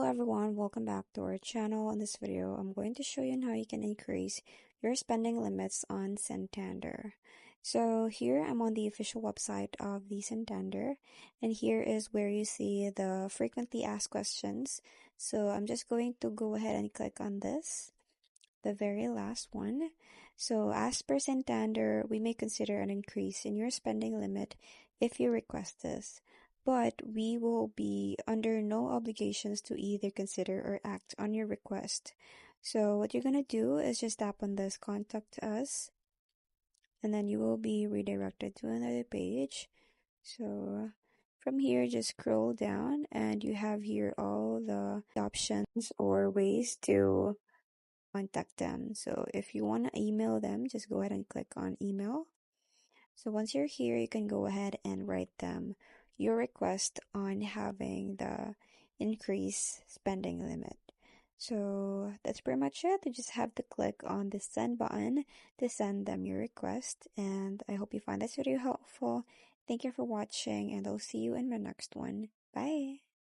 everyone, welcome back to our channel. In this video, I'm going to show you on how you can increase your spending limits on Santander. So here I'm on the official website of the Santander, and here is where you see the frequently asked questions. So I'm just going to go ahead and click on this, the very last one. So as per Santander, we may consider an increase in your spending limit if you request this, but we will be under no obligations to either consider or act on your request. So what you're going to do is just tap on this contact us, and then you will be redirected to another page. So from here, just scroll down and you have here all the options or ways to contact them. So if you want to email them, just go ahead and click on email. So once you're here, you can go ahead and write them your request on having the increase spending limit. So that's pretty much it. You just have to click on the send button to send them your request. And I hope you find this video helpful. Thank you for watching, and I'll see you in my next one. Bye!